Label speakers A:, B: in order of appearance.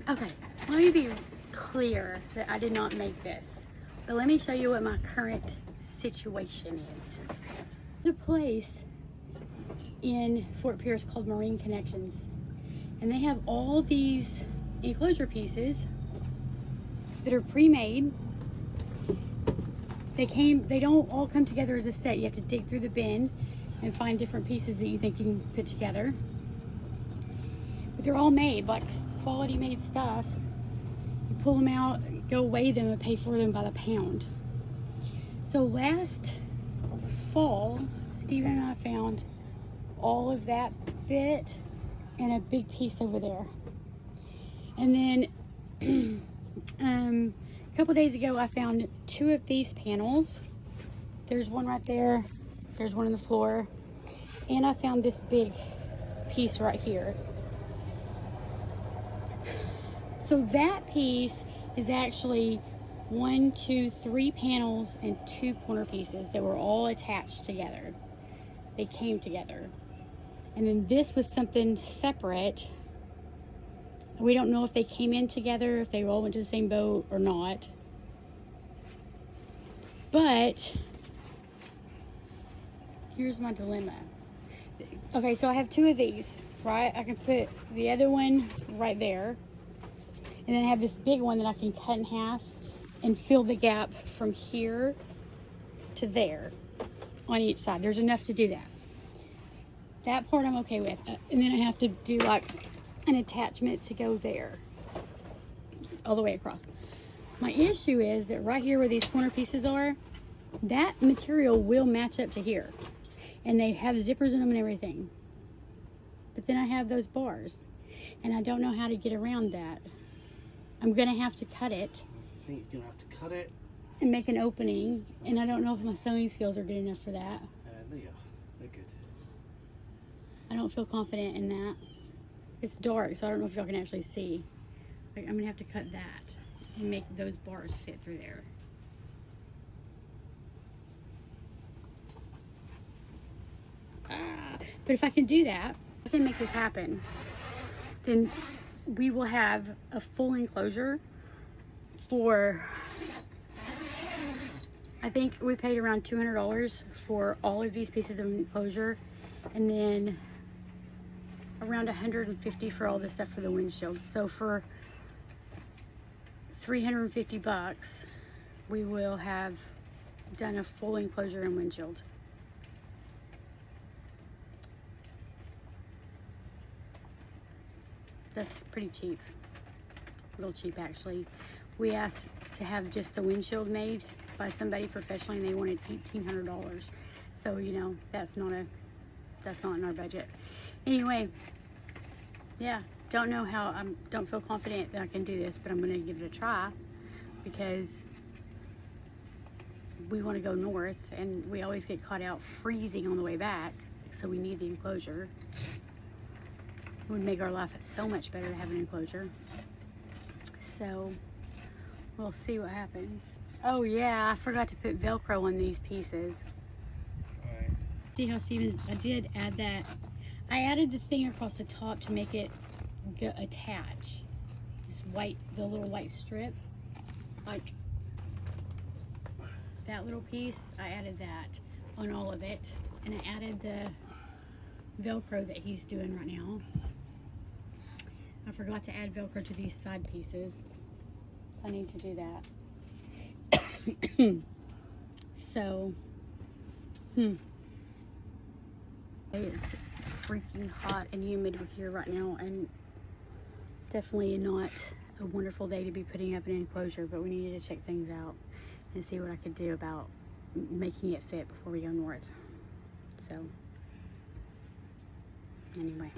A: Okay, let me be clear that I did not make this, but let me show you what my current situation is. The place in Fort Pierce called Marine Connections, and they have all these enclosure pieces that are pre-made. They don't all come together as a set. You have to dig through the bin and find different pieces that you think you can put together. But they're all made, like quality made stuff. You pull them out, go weigh them, and pay for them by the pound. So last fall, Steven and I found all of that bit and a big piece over there. And then a couple days ago, I found 2 of these panels. There's one right there. There's one on the floor. And I found this big piece right here. So that piece is actually 1, 2, 3 panels and 2 corner pieces that were all attached together. They came together. And then this was something separate. We don't know if they came in together, if they all went to the same boat or not. But here's my dilemma. Okay, so I have 2 of these, right? I can put the other one right there. And then I have this big one that I can cut in half and fill the gap from here to there on each side. There's enough to do that. That part I'm okay with. And then I have to do like an attachment to go there all the way across. My issue is that right here where these corner pieces are, that material will match up to here. And they have zippers in them and everything. But then I have those bars. And I don't know how to get around that. I'm going to have to cut it.
B: I think you're going to have to cut it.
A: And make an opening. And I don't know if my sewing skills are good enough for that.
B: They are. They're good.
A: I don't feel confident in that. It's dark, so I don't know if y'all can actually see. Like, I'm going to have to cut that and make those bars fit through there. But if I can do that, if I can make this happen, then we will have a full enclosure for, I think we paid around $200 for all of these pieces of enclosure, and then around $150 for all this stuff for the windshield. So for $350, we will have done a full enclosure and windshield. That's pretty cheap. A little cheap, actually. We asked to have just the windshield made by somebody professionally, and they wanted $1,800. So, you know, that's not in our budget. Anyway, yeah, don't know how, don't feel confident that I can do this, but I'm going to give it a try because we want to go north, and we always get caught out freezing on the way back, so we need the enclosure. It would make our life so much better to have an enclosure. So we'll see what happens. Oh yeah, I forgot to put Velcro on these pieces.
B: Alright.
A: See how Steven, I did add that. I added the thing across the top to make it attach. This white, the little white strip. Like that little piece, I added that on all of it. And I added the Velcro that he's doing right now. I forgot to add Velcro to these side pieces. I need to do that. So, it's freaking hot and humid here right now, and definitely not a wonderful day to be putting up an enclosure, but we needed to check things out and see what I could do about making it fit before we go north. So, anyway.